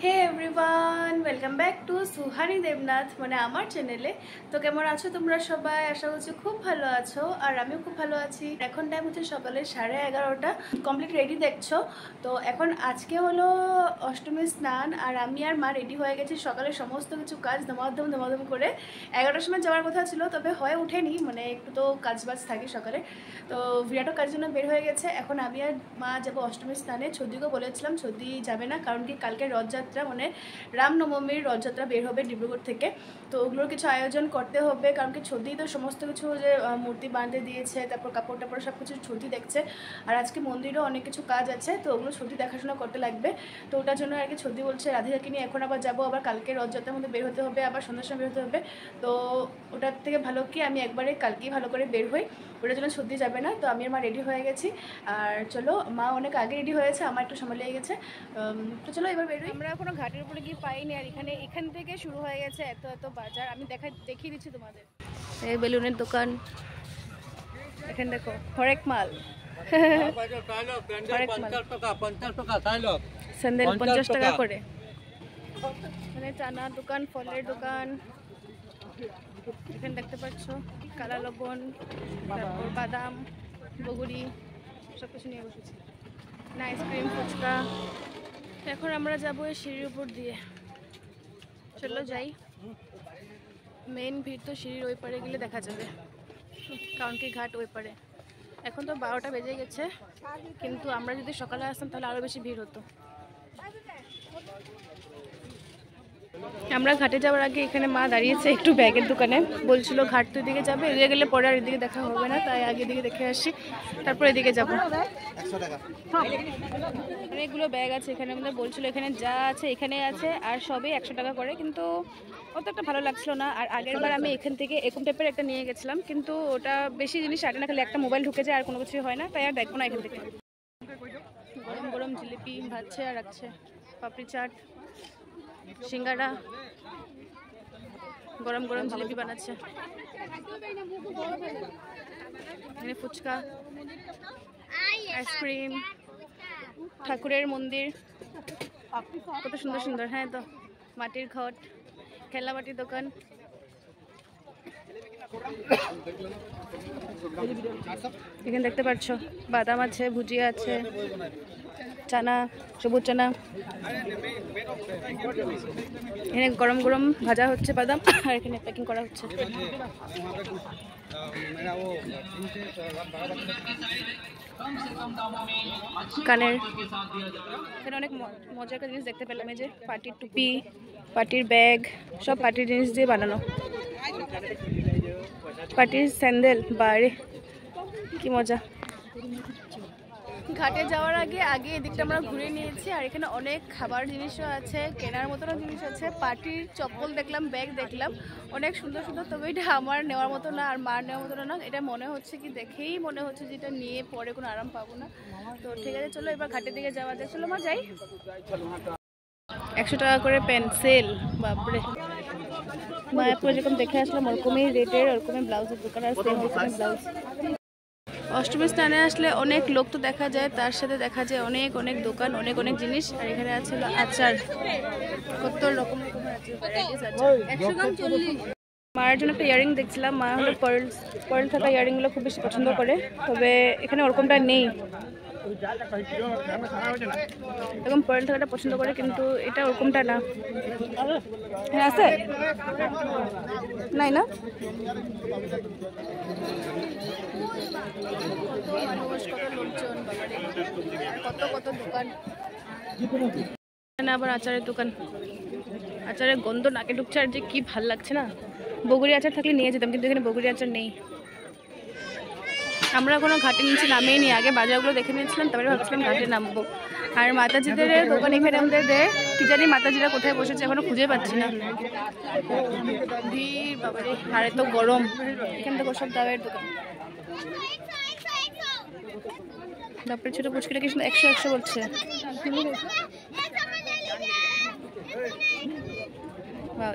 Hey everyone, welcome back to Suhani Debnath মানে আমার চ্যানেলে। তো কেমন আছো তোমরা সবাই? আশা করছি খুব ভালো আছো, আর আমিও খুব ভালো আছি। এখন টাইম হচ্ছে সকালে 11:30, কমপ্লিট রেডি দেখছো। তো এখন আজকে হলো অষ্টমীর স্নান, আর আমি আর মা রেডি হয়ে গেছি। সকালে সমস্ত কিছু কাজ ধমাধম করে 11টার সময় যাওয়ার কথা ছিল, তবে হয়ে ওঠেনি, মানে একটু তো কাজবাজ থাকে সকালে। তো বিরাটও কাজের জন্য বের হয়ে গেছে। এখন আমি আর মা যাবো অষ্টমীর স্নানে। ছদিকেও বলেছিলাম, ছদি যাবে না, কারণ কি কালকে রথযাত্রা, মানে রামনবমীর রথযাত্রা বের হবে ডিব্রুগড় থেকে। তো ওগুলোর কিছু আয়োজন করতে হবে, কারণ কি ছদি তো সমস্ত কিছু যে মূর্তি বাঁধতে দিয়েছে, তারপর কাপড় টাপড় সব কিছু ছদি দেখছে। আর আজকে মন্দিরেও অনেক কিছু কাজ আছে, তো ওগুলো ছদি দেখাশোনা করতে লাগবে। তো ওটার জন্য আর কি ছদি বলছে রাধিকাকে নিয়ে এখন আবার যাবো, আবার কালকে রথযাত্রার মধ্যে বের হতে হবে, আবার সন্ধ্যার সময় বের হতে হবে। তো ওটার থেকে ভালো কি আমি একবারে কালকেই ভালো করে বের হই, ওটার জন্য ছদি যাবে না। তো আমি আর মা রেডি হয়ে গেছি। আর চলো, মা অনেক আগে রেডি হয়েছে, আমার একটু সময় লেগে গেছে। তো চলো এবার বেরোই। আমরা এখনো ঘাটের উপরে গিয়ে পাইনি, আর এখান থেকে শুরু হয়ে গেছে এত এত বাজার। আমি দেখিয়ে দিচ্ছি তোমাদের। এই বেলুনের দোকান, এখানে দেখো হরেক মাল। স্যান্ডেল 50 টাকা করে। মানে চানা দোকান, ফলের দোকান, এখানে দেখতে পাচ্ছ কালা লবণ, তারপর বাদাম, বগুড়ি, সব কিছু নিয়ে বসেছি। না আইসক্রিম, ফুচকা। এখন আমরা যাবো এই সিঁড়ির উপর দিয়ে। চলো যাই। মেইন ভিড় তো সিঁড়ির ওই পারে গেলে দেখা যাবে, কারণ কি ঘাট ওই পারে। এখন তো 12টা বেজে গেছে, কিন্তু আমরা যদি সকালে আসতাম তাহলে আরও বেশি ভিড় হতো। আমরা ঘাটে যাওয়ার আগে এখানে মা দাঁড়িয়েছে একটু ব্যাগের দোকানে, বলছিল ঘাট তো এদিকে যাবে, এদিকে গেলে পরে আর এদিকে দেখা হবে না, তাই আগে এদিকে দেখে আসি, তারপর এদিকে যাবো। অনেকগুলো ব্যাগ আছে এখানে, আমাদের বলছিল এখানে যা আছে এখানে আছে, আর সবই 100 টাকা করে, কিন্তু অত একটা ভালো লাগছিল না। আর আগের বার আমি এখান থেকে এরকম টাইপের একটা নিয়ে গেছিলাম, কিন্তু ওটা বেশি জিনিস আটে না, খালি একটা মোবাইল ঢুকে যায়, আর কোনো কিছু হয় না, তাই আর দেখবো না এখান থেকে। গরম গরম জিলিপি ভাজছে আর রাখছে, পাপড়ি চাট, সিঙ্গারা, গরম গরম জিলিপি বানাচ্ছে, এখানে ফুচকা, আইসক্রিম, ঠাকুরের মন্দির, কত সুন্দর সুন্দর। হ্যাঁ, তো মাটির ঘট, খেলনাবাটির দোকান। এখানে দেখতে পাচ্ছ বাদাম আছে, ভুজিয়া আছে, চানা, সবুজ চানা। এখানে গরম গরম ভাজা হচ্ছে বাদাম, আর এখানে প্যাকিং করা হচ্ছে। কানের, এখানে অনেক মজার একটা জিনিস দেখতে পেলাম, এই যে পার্টির টুপি, পার্টির ব্যাগ, সব পার্টির জিনিস দিয়ে বানানো। পার্টির স্যান্ডেল, বাইরে কি মজা। ঘাটে যাওয়ার আগে এদিকটা আমরা ঘুরে নিয়েছি, আর এখানে অনেক খাবার জিনিসও আছে, কেনার মতনও জিনিস আছে। পার্টির চপ্পল দেখলাম, ব্যাগ দেখলাম, অনেক সুন্দর সুন্দর, তবে এটা আমার নেওয়ার মতো না আর মার নেওয়ার মতো না। এটা মনে হচ্ছে কি, দেখেই মনে হচ্ছে যে এটা নিয়ে পরে কোনো আরাম পাবো না। তো ঠিক আছে, চলো এবার ঘাটের দিকে যাওয়া যায়। চলো মা যাই। 100 টাকা করে পেন্সিল, বাপরে। মায়াপুরে যেরকম দেখে আসলাম ওরকমই রেটের, ওরকমই ব্লাউজের দোকান আছে, ব্লাউজ। অষ্টমী স্নানে আসলে অনেক লোক তো দেখা যায়, তার সাথে দেখা যায় অনেক অনেক দোকান, অনেক অনেক জিনিস। আর এখানে আছে আচার, কত রকম মায়ের জন্য একটা ইয়ারিং দেখছিলাম। মা হলো পার্ল থাকা ইয়ারিংগুলো খুব বেশি পছন্দ করে, তবে এখানে ওরকমটা নেই। এরকম পার্ল থাকাটা পছন্দ করে, কিন্তু এটা ওরকমটা না। হ্যাঁ আছে, নাই না। কত কত দোকান, আবার আচারের দোকান। আচারের গন্ধ নাকে ঢুকছে, আর যে কি ভাল লাগছে না। বগুড়ি আচার থাকলে নিয়ে যেতাম, কিন্তু এখানে বগুড়ি আচার নেই। আমরা কোনো ঘাটে নিচে নামেই নি, আগে বাজারগুলো দেখে নিয়েছিলাম, তারপরে ভাবছিলাম ঘাটে নামবো। আর মাতাজিদের দোকান এখানে আমাদের দেয়, কি জানি মাতাজিরা কোথায় বসেছে এখনো খুঁজে পাচ্ছি না। ভিড় বাবারে, আর এত গরম। এখান থেকে সব দাওয়ের দোকান। তারপরে ছোট পুচকিটা কি 100 বলছে।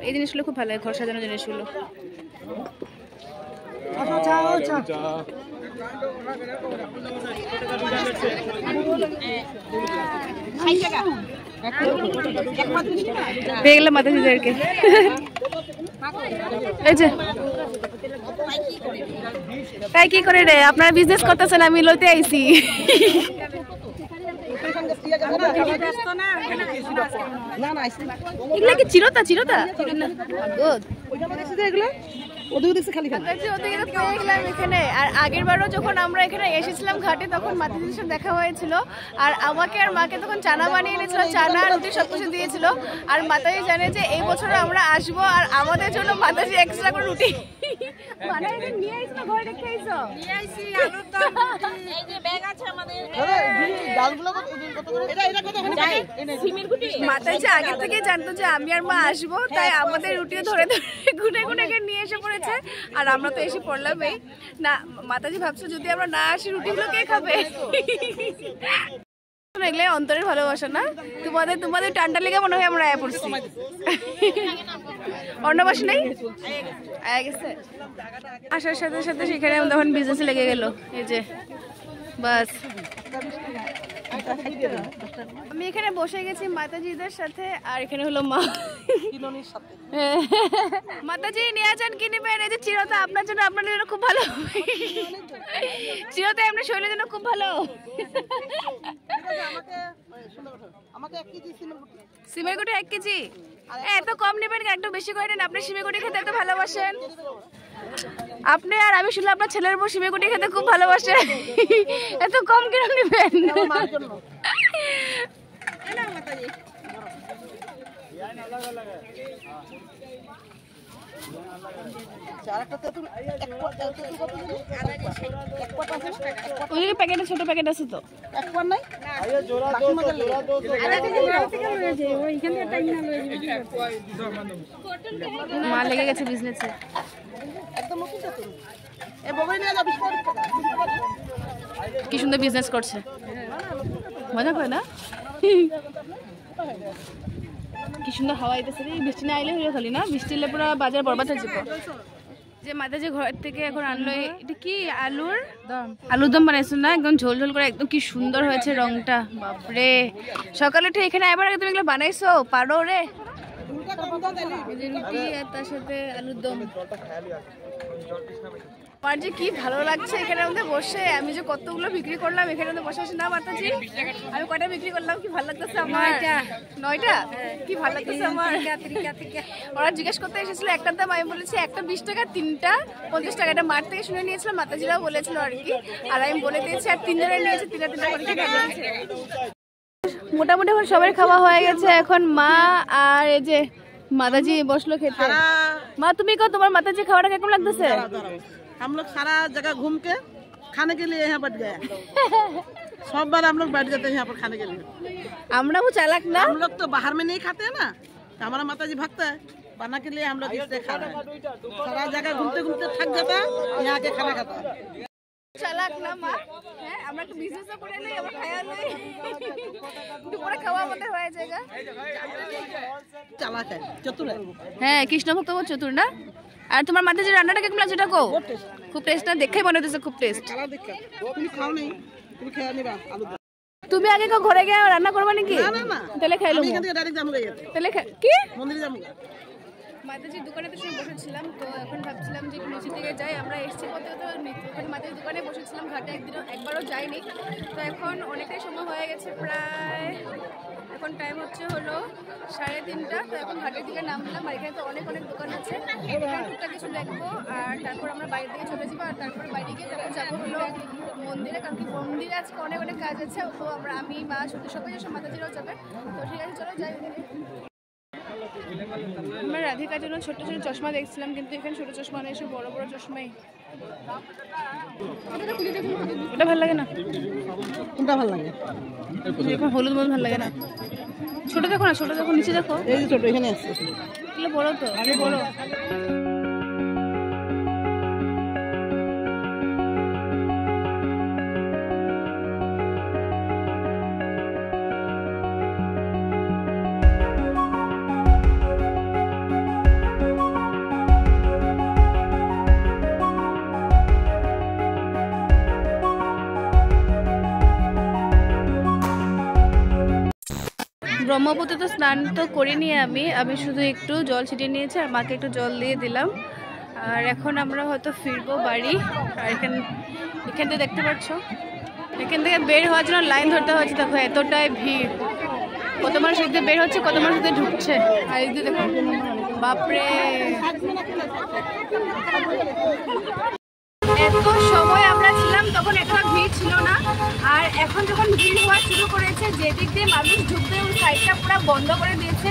এই জিনিসগুলো খুব ভালো লাগে, ঘর সাজানোর জিনিসগুলো। পেয়ে গেলাম মাতাজিদেরকে। এই যে তাই কি করে রে, আপনারা বিজনেস করতেছেন, আমি লইতে আইছি। এগুলা কি চিরতা? চিরতা এখানে। আর আগের বারও যখন আমরা এখানে এসেছিলাম ঘাটে, তখন মাতাজির সাথে দেখা হয়েছিল। আর আমাকে আর মাকে তখন চানা বানিয়ে এনেছিল, চানা রুটি সবকিছু দিয়েছিল। আর মাতাজি জানে যে এই বছর আমরা আসবো, আর আমাদের জন্য মাতাজি এক্সট্রা করে রুটি মাতাজি আগে থেকে জানতো যে আমি আর মা আসবো, তাই আমাদের রুটিও ধরে ধরে গুনে গুনে নিয়ে এসে পড়েছে। আর আমরা তো এসে পড়লামই না। মাতাজি ভাবছো যদি আমরা না আসি রুটিগুলো কে খাবে? এগুলো অন্তরের ভালোবাসা না? তোমাদের টানটা লেগে মনে হয় আমরা আয়া পড়ছি। অন্নবাস নেই গেছে আসার সাথে সাথে সেখানে তখন বিজনেসে লেগে গেল। এই যে বাস আমি এখানে বসে গেছি মাতাজিদের সাথে। আর এখানে হলো মা মাতাজি নিয়ে যান, কি নেবেন? এই যে চিরতা আপনার জন্য, আপনার জন্য খুব ভালো। চিরতা আপনার শরীরের জন্য খুব ভালো। সিমের গুটি 1 কেজি। এত কম নেবেন, একটু বেশি করে নেন। আপনি সিমের গুটি খেতে এত ভালোবাসেন। আপনি আর আমি শুনলাম আপনার ছেলের বউ সিমের গুটি খেতে খুব ভালোবাসে, এত কম কিরকম নেবেন? প্যাকেটে ছোট প্যাকেট আছে তো, মা লেগে গেছে বিজনেসে। কি সুন্দর বিজনেস করছে, মজা করে না? কি সুন্দর হাওয়া আইতেছে রে। বৃষ্টি না আইলে হয়ে খালি না, বৃষ্টি এলে পুরো বাজার বরবাদ হয়ে যাবে। যে মাতাজি ঘর থেকে এখন আনলো, এটা কি আলুর দম বানাইছো না? একদম ঝোল ঝোল করে, একদম কি সুন্দর হয়েছে রংটা, বাপরে। সকালে উঠে এখানে আবার তুমি এগুলো বানাইছো, পারো রে? রুটি আর তার সাথে আলুর দম। আমার যে কি ভালো লাগছে এখানে মধ্যে বসে। আমি যে কতগুলো বিক্রি করলাম এখানে মধ্যে বসে বসে না মাতাজি। আমি কয়টা বিক্রি করলাম, কি ভালো লাগতেছে আমার? 9টা। কি ভালো লাগতেছে আমার। ওরা জিজ্ঞেস করতে এসেছিল একটার দাম, আমি বলেছি একটা 20 টাকা, 3টা 50 টাকা। এটা মাঠ থেকে শুনে নিয়েছিলাম, মাতাজিরাও বলেছিল আর কি। আর আমি বলে দিয়েছি, আর 3 জনের নিয়েছে, 3টা করে খেয়ে গেছে। মোটামুটি এখন সবাই খাওয়া হয়ে গেছে। এখন মা আর এই যে মাতাজি বসলো খেতে। মা তুমি কো, তোমার মাতাজি খাওয়াটা কেমন লাগতেছে? हम लोग सारा जगह घूम के खाने के लिए यहाँ बैठ गए। सब बार हम लोग बैठ जाते हैं यहाँ पर खाने के लिए। আমরা वो चालाक ना, हम लोग तो बाहर में नहीं खाते हैं ना, तो हमारा माताजी भक्त है, बना के लिए हम लोग इससे खा रहे हैं। सारा जगह घूमते घूमते थक जाता है, यहाँ के खाना खाता है। চালাক না মা? হ্যাঁ, আমরা একটু বিজনেস করে নেই, আমরা খাওয়া নেই, দুপুরে খাওয়া আমাদের হয়ে যায়গা। চালাক है, चतुर है। হ্যাঁ, কৃষ্ণ ভক্ত বহুত চতুর না? আর তোমার মাতাজির রান্নাটা কেমন লাগছে এটা কো? খুব টেস্ট না? দেখেই মনে হচ্ছে খুব টেস্ট। তুমি খাও নেই, তুমি খেয়ে নিবা আলু। তুমি আগে কো ঘরে গিয়ে রান্না করবা নাকি? না না না, তাহলে খাইলো। আমি এখান থেকে ডাইরেক্ট যাবো। তাহলে কি মন্দিরে যাবো। মাতাজির দোকানে তো বসেছিলাম, তো এখন ভাবছিলাম যে একটু নিচের দিকে যাই। আমরা এসছি বলতে তো ওখানে মাতাজির দোকানে বসেছিলাম, ঘাটে একবারও যাইনি। তো এখন অনেকটাই সময় হয়ে গেছে, প্রায় এখন টাইম হলো 3:30। তো এখন ঘাটের দিকে নামলাম। আর এখানে তো অনেক দোকান আছে, এখানে টুকটাক কিছু দেখবো। আর তারপর আমরা বাইরের দিকে চলে যাবো। আর তারপর বাইরে গিয়ে তারপর যাবো হলো মন্দিরে, কারণ কি মন্দিরে আজকে অনেক কাজ আছে। তো আমি মা সত্যি সবাই যাচ্ছে, মাতাজিরাও যাবে। তো ঠিক আছে, চলো যাই। আমরা রাধিকার জন্য ছোট ছোট চশমা দেখছিলাম, কিন্তু এখানে ছোট চশমা নেই, সব বড় বড় চশমাই। ওটা ভালো লাগে না? কোনটা ভালো লাগে? এখন হলুদ মতো ভালো লাগে না। ছোট দেখো না, ছোট দেখো, নিচে দেখো। এই যে ছোট এখানে আছে, এগুলো বড় তো, আগে বড়। ব্রহ্মপুত্রে তো স্নান তো করিনি আমি শুধু একটু জল ছিটিয়ে নিয়েছি আর মাকে একটু জল দিয়ে দিলাম। আর এখন আমরা হয়তো ফিরবো বাড়ি। আর এখান থেকে দেখতে পাচ্ছ, এখান থেকে বের হওয়ার জন্য লাইন ধরতে হচ্ছে। দেখো এতটাই ভিড়, কত মানুষ এদিকে বের হচ্ছে, কত মানুষ এদিকে ঢুকছে। আর এদিকে দেখো, বাপরে এত সময় আমরা ছিলাম তখন এত ভিড় ছিল না। আর এখন যখন ভিড় হওয়া শুরু করেছে, যেদিক দিয়ে মানুষ ঢুকবে ওই সাইডটা পুরো বন্ধ করে দিয়েছে।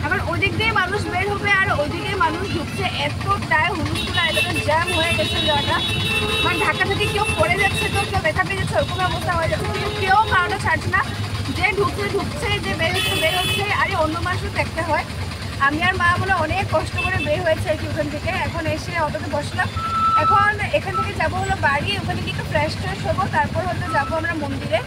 এখন ওই দিক দিয়ে মানুষ বের হবে আর ওই দিকে মানুষ ঢুকছে। এতটাই হুলস্থুল, এতটা জ্যাম হয়ে গেছে জায়গাটা। মানে ঢাকা থেকে কেউ পড়ে যাচ্ছে তো কেউ দেখা পেয়ে যাচ্ছে, ওরকম অবস্থা হয়ে যাচ্ছে। কিন্তু কেউ কারণে ছাড়ছে না, যে ঢুকছে, যে বের হচ্ছে। আরে অন্য মানুষও দেখতে হয়। আমি আর মা বলে অনেক কষ্ট করে বের হয়েছে আর কি ওখান থেকে। এখন এসে অটোতে বসলাম। এখন এখান থেকে যাবো হলো বাড়ি, ওখানে গিয়ে একটু ফ্রেশ হবো, তারপর হয়তো যাবো আমরা মন্দিরে।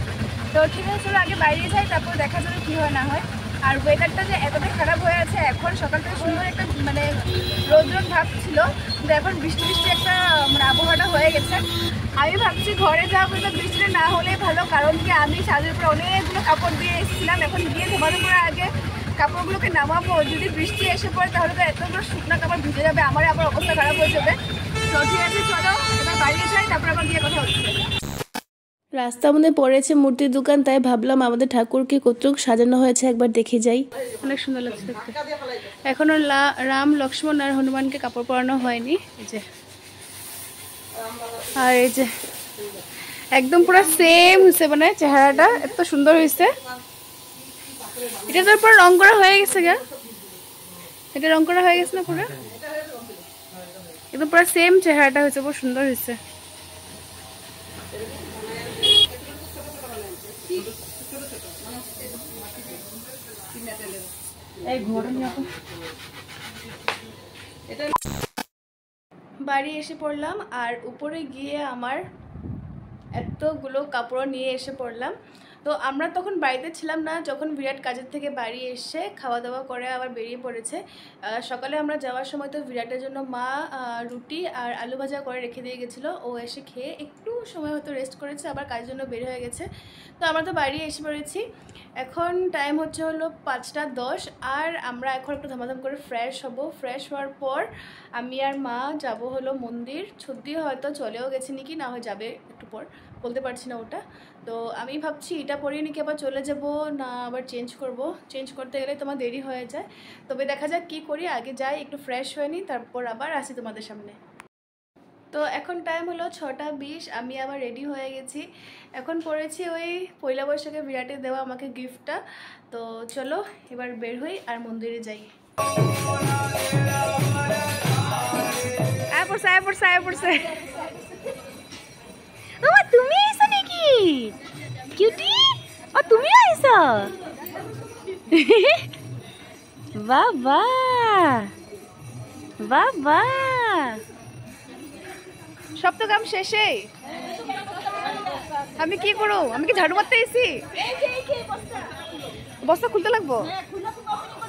তো ঠিক আছে, চলো আগে বাইরে যাই, তারপর দেখা যাবে কী হয় না হয়। আর ওয়েদারটা যে এতটাই খারাপ হয়ে আছে, এখন সকাল থেকে সুন্দর একটা মানে রোদ ভাব ছিল, কিন্তু এখন বৃষ্টি একটা মানে আবহাওয়াটা হয়ে গেছে। আমি ভাবছি ঘরে যাবো, কিন্তু বৃষ্টিটা না হলে ভালো, কারণ কি আমি ছাদের উপরে অনেকগুলো কাপড় দিয়ে এসেছিলাম। এখন গিয়ে ঘুমানোর পরে আগে কাপড়গুলোকে নামাবো, যদি বৃষ্টি এসে পড়ে তাহলে তো এতগুলো শুকনো কাপড় ভিজে যাবে, আমার আবার অবস্থা খারাপ হয়ে যাবে। তো ঠিক আছে, চলো এবার বাড়িয়ে যাই, তারপর আবার গিয়ে কথা হচ্ছে। রাস্তার মধ্যে পড়েছে মূর্তির দোকান, তাই ভাবলাম আমাদের ঠাকুরকে কতটুকু সাজানো হয়েছে একবার দেখে যাই। অনেক সুন্দর লাগছে দেখতে। এখনো রাম, লক্ষ্মণ আর হনুমানকে কাপড় পরানো হয়নি, এই যে। আর এই যে একদম পুরো সেম হয়েছে, মানে চেহারাটা এত সুন্দর হয়েছে। এটা তো পুরো রং করা হয়ে গেছে গা, এটা রং করা হয়ে গেছে না পুরো, একদম পুরো সেম চেহারাটা হয়েছে, খুব সুন্দর হয়েছে। বাড়ি এসে পড়লাম আর উপরে গিয়ে আমার এতগুলো কাপড় নিয়ে এসে পড়লাম। তো আমরা তখন বাড়িতে ছিলাম না, যখন বিরাট কাজের থেকে বাড়ি এসে খাওয়া দাওয়া করে আবার বেরিয়ে পড়েছে। সকালে আমরা যাওয়ার সময় তো বিরাটের জন্য মা রুটি আর আলু ভাজা করে রেখে দিয়ে গেছিলো। ও এসে খেয়ে একটু সময় হয়তো রেস্ট করেছে, আবার কাজের জন্য বের হয়ে গেছে। তো আমরা তো বাড়ি এসে পড়েছি। এখন টাইম হচ্ছে হলো 5টা 10। আর আমরা এখন একটু ধামাধাম করে ফ্রেশ হব। ফ্রেশ হওয়ার পর আমি আর মা যাব হলো মন্দির। ছুটি হয়তো চলেও গেছে নাকি, না হয় যাবে একটু পর, বলতে পারছি না ওটা। তো আমি ভাবছি এটা পরিয়ে নাকি আবার চলে যাব, না আবার চেঞ্জ করব। চেঞ্জ করতে গেলে তোমার দেরি হয়ে যায়। তবে দেখা যাক কী করি, আগে যাই একটু ফ্রেশ হয়ে নিই, তারপর আবার আসি তোমাদের সামনে। তো এখন টাইম হলো 6টা 20। আমি আবার রেডি হয়ে গেছি। এখন পরেছি ওই পয়লা বৈশাখে বিরাটে দেওয়া আমাকে গিফটটা। তো চলো এবার বের হই আর মন্দিরে যাই। পড়ছে তুমি আইছো নাকি কিউটি? ও তুমি আইছো? বাবা বাবা, সব তো কাম শেষে, আমি কি করো? আমি কি ঝাড়ু মারতে এসেছি? বস্তা খুলতে লাগবো?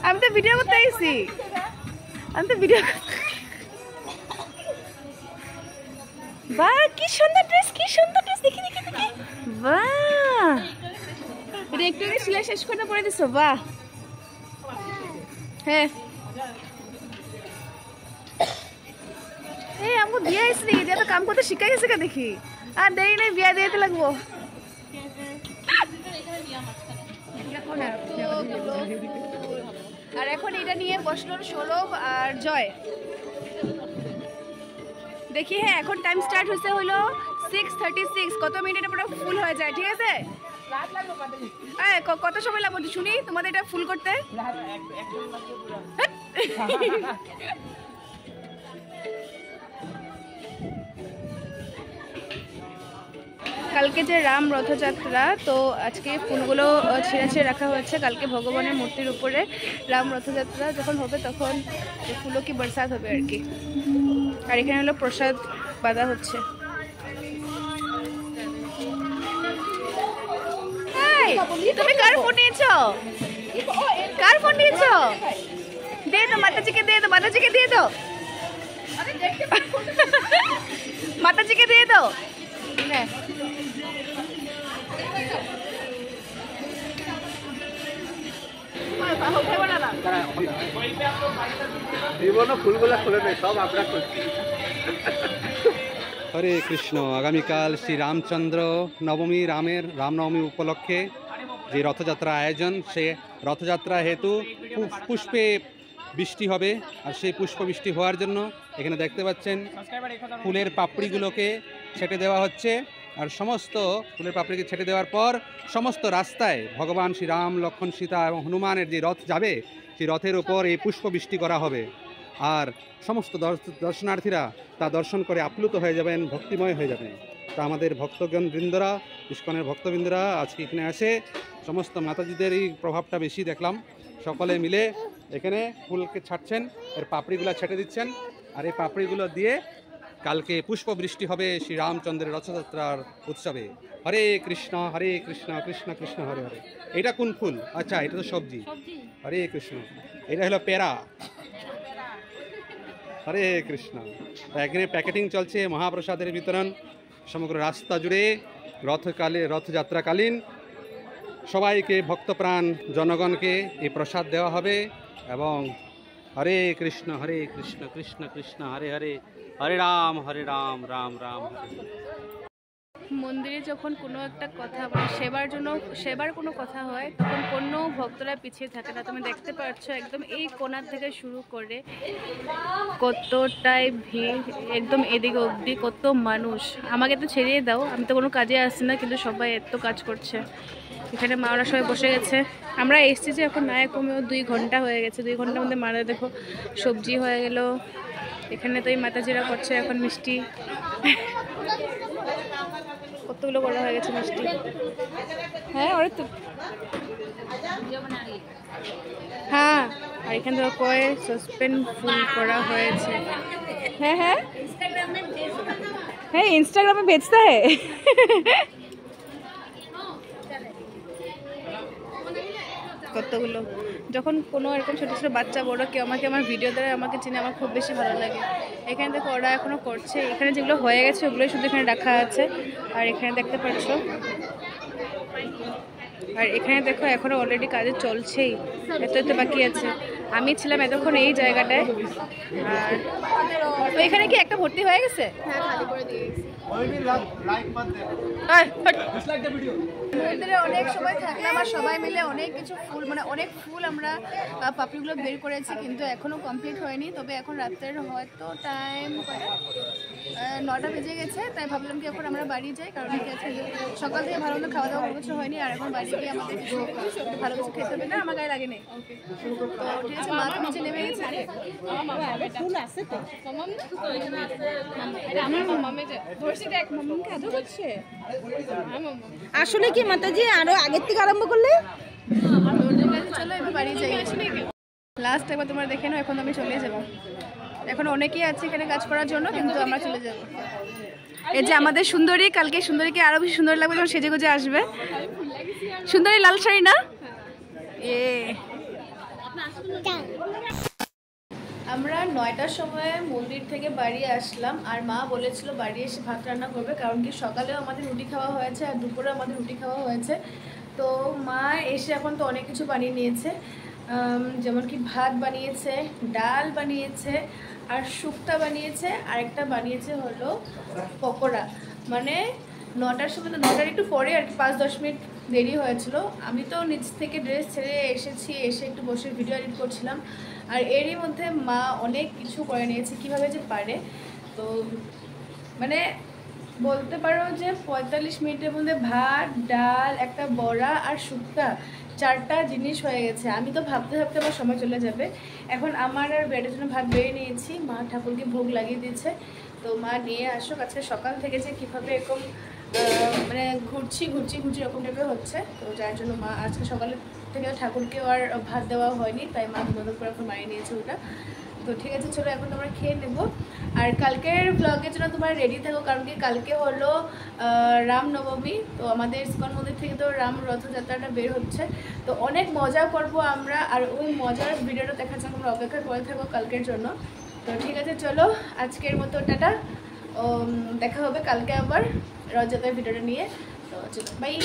আমি তো ভিডিও করতে এসেছি, আমি তো ভিডিও। বাহ কি সুন্দর ড্রেস, কি সুন্দর ড্রেস, দেখি দেখি দেখি। বাহ, এটা একটু আগে সেলাই শেষ করে পরে দিছো? বাহ, হ্যাঁ। এই আমাকে বিয়ে আসলি, দিয়ে তো কাম করতে শিখে গেছে কে দেখি। আর দেরি নেই, বিয়া দিতে লাগবো। আর এখন এটা নিয়ে বসলো সৌরভ আর জয়। দেখি হ্যাঁ, এখন টাইম স্টার্ট হয়েছে হলো 6:36। কত মিনিটে পুরো ফুল হয়ে যায়, ঠিক আছে? কত সময় লাগবে শুনি তোমাদের এটা ফুল করতে? কালকে যে রাম রথযাত্রা, তো আজকে ফুলগুলো ছেড়ে ছেড়ে রাখা হয়েছে। কালকে ভগবানের মূর্তির উপরে রাম রথযাত্রা যখন হবে তখন ফুলও কি বরসাত হবে আর কি। আর এখানে হলো প্রসাদ বাঁধা হচ্ছে। তুমি কার ফোন নিয়েছো? কার ফোন নিয়েছো? দে তো মাতাজিকে, দিয়ে দো মাতাজিকে, দিয়ে দো মাতাজিকে, দিয়ে দো। ফুলগুলো খুলে নেই, সব আমরা করছি। হরে কৃষ্ণ। আগামীকাল শ্রী রামচন্দ্র নবমী, রামনবমী উপলক্ষে যে রথযাত্রা আয়োজন, সে রথযাত্রা হেতু পুষ্পে বৃষ্টি হবে। আর সেই পুষ্প বৃষ্টি হওয়ার জন্য এখানে দেখতে পাচ্ছেন ফুলের পাপড়িগুলোকে ছেটে দেওয়া হচ্ছে। আর সমস্ত ফুলের পাপড়িকে ছেটে দেওয়ার পর সমস্ত রাস্তায় ভগবান শ্রী রাম, লক্ষ্মণ, সীতা এবং হনুমানের যে রথ যাবে, সেই রথের উপর এই পুষ্প বৃষ্টি করা হবে। আর সমস্ত দর্শনার্থীরা তা দর্শন করে আপ্লুত হয়ে যাবেন, ভক্তিময় হয়ে যাবেন। তা আমাদের ভক্তগণ বৃন্দরা, ইস্কনের ভক্তবৃন্দরা আজকে এখানে আসে, সমস্ত মাতাজিদের এই প্রভাবটা বেশি দেখলাম। সকলে মিলে এখানে ফুলকে ছাড়ছেন, এর পাপড়িগুলো ছেটে দিচ্ছেন। আর এই পাপড়িগুলো দিয়ে কালকে পুষ্প বৃষ্টি হবে শ্রী রামচন্দ্রের রথযাত্রার উৎসবে। হরে কৃষ্ণ কৃষ্ণ কৃষ্ণ হরে হরে। এটা কোন ফুল? আচ্ছা, এটা তো সবজি। হরে কৃষ্ণ। এটা হলো পেরা। হরে কৃষ্ণ। এখানে প্যাকেটিং চলছে, মহাপ্রসাদের বিতরণ সমগ্র রাস্তা জুড়ে। রথযাত্রাকালীন সবাইকে, ভক্তপ্রাণ জনগণকে এই প্রসাদ দেওয়া হবে। এবং হরে কৃষ্ণ কৃষ্ণ কৃষ্ণ হরে হরে, হরে রাম রাম রাম হরে। মন্দিরে যখন কোনো একটা কথা মানে সেবার কোনো কথা হয়, তখন কোনো ভক্তরা পিছিয়ে থাকে না। তুমি দেখতে পাচ্ছ একদম এই কোণা থেকে শুরু করে কতটাই ভিড়, একদম এদিকে অবধি কত মানুষ। আমাকে তো ছেড়িয়ে দাও, আমি তো কোনো কাজে আসছি না, কিন্তু সবাই এত কাজ করছে। এখানে মারা সবাই বসে গেছে। আমরা এসছি যে এখন না কমেও 2 ঘন্টা হয়ে গেছে। 2 ঘন্টার মধ্যে মারা দেখো সবজি হয়ে গেল। এখানে তো এই মাতাজিরা করছে এখন মিষ্টি, কতগুলো করা হয়ে গেছে মিষ্টি। হ্যাঁ ওরে তো, হ্যাঁ। আর এখানে তো কয়ে সসপেন ফুল করা হয়েছে। হ্যাঁ হ্যাঁ হ্যাঁ, ইনস্টাগ্রামে বেচতে হয়। কতগুলো, যখন কোনো এরকম ছোটো ছোটো বাচ্চা বড় কেউ আমার ভিডিও দ্বারা আমাকে চিনে, আমার খুব বেশি ভালো লাগে। এখানে দেখো ওরা এখনও করছে। এখানে যেগুলো হয়ে গেছে ওগুলোই শুধু এখানে রাখা আছে। আর এখানে দেখতে পাচ্ছ, আর এখানে দেখো এখনও অলরেডি কাজে চলছেই, এত বাকি আছে। আমি ছিলাম এতক্ষণ এই জায়গাটায়। আর এখানে কি একটা ভর্তি হয়ে গেছে? হ্যাঁ, খালি করে দিয়ে গেছে। মন্দিরে অনেক সময় থাকলাম আর সবাই মিলে অনেক কিছু ফুল, মানে অনেক ফুল আমরা পাপড়িগুলো বের করেছি, কিন্তু এখনও কমপ্লিট হয়নি। তবে এখন রাত্রের হয়তো টাইম 9টা বেজে গেছে, তাই ভাবলাম কি এখন আমরা বাড়ি যাই। কারণ কি আছে, সকাল থেকে ভালো মতো খাওয়া দাওয়া কিছু হয়নি, আর এখন বাড়ি গিয়ে আমাদের কিছু ভালো কিছু খেতে হবে না। আমার গায়ে লাগে নেই। তো ঠিক আছে, মা নিচে নেমে গেছে। আসলে কি মাতাজি আরো আগের থেকে আরম্ভ করলে? চলো এবার বাড়ি যাই। লাস্ট একবার তোমরা দেখে নাও, এখন আমি চলে যাবো। এখন অনেকেই আছে এখানে কাজ করার জন্য, কিন্তু আমরা চলে যাব। এই যে আমাদের সুন্দরী, কালকে সুন্দরীকে আরো বেশি সুন্দর লাগবে যখন সেজে গুজে আসবে। সুন্দরী লাল শাড়ি না? আমরা 9টার সময় মন্দির থেকে বাড়ি আসলাম। আর মা বলেছিল বাড়ি এসে ভাত রান্না করবে, কারণ কি সকালেও আমাদের রুটি খাওয়া হয়েছে আর দুপুরে আমাদের রুটি খাওয়া হয়েছে। তো মা এসে এখন তো অনেক কিছু বানিয়ে নিয়েছে, যেমন কি ভাত বানিয়েছে, ডাল বানিয়েছে, আর শুক্তা বানিয়েছে, আর একটা বানিয়েছে হলো পকোড়া। মানে 9টার সময়, তো 9টার একটু পরে আর কি, 5-10 মিনিট দেরি হয়েছিল। আমি তো নিচ থেকে ড্রেস ছেড়ে এসেছি, এসে একটু বসে ভিডিও এডিট করছিলাম। আর এরই মধ্যে মা অনেক কিছু করে নিয়েছে, কীভাবে যে পারে। তো মানে বলতে পারো যে 45 মিনিটের মধ্যে ভাত, ডাল, একটা বড়া আর শুক্তা, 4টা জিনিস হয়ে গেছে। আমি তো ভাবতে ভাবতে আমার সময় চলে যাবে। এখন আমার আর বেডের জন্য ভাত বেড়ে নিয়েছি, মা ঠাকুরকে ভোগ লাগিয়ে দিয়েছে। তো মা নিয়ে আসুক। আজকে সকাল থেকে যে কীভাবে এরকম মানে ঘুরছি এরকম টাইপের হচ্ছে। তো যার জন্য মা আজকে সকালে থেকে ঠাকুরকেও আর ভাত দেওয়া হয়নি, তাই মা মদত করে এখন মারিয়ে নিয়েছে ওটা। তো ঠিক আছে, চলো এখন তোমরা খেয়ে নেবো। আর কালকের ব্লগের জন্য তোমরা রেডি থাকো, কারণ কি কালকে হলো রামনবমী। তো আমাদের ইস্কন মন্দির থেকে তো রাম রথযাত্রাটা বের হচ্ছে, তো অনেক মজা করবো আমরা। আর ওই মজার ভিডিওটা দেখার জন্য তোমরা অপেক্ষা করে থাকো কালকের জন্য। তো ঠিক আছে, চলো আজকের মতো টাটা, দেখা হবে কালকে আবার রথযাত্রার ভিডিওটা নিয়ে। তো চলো বাই।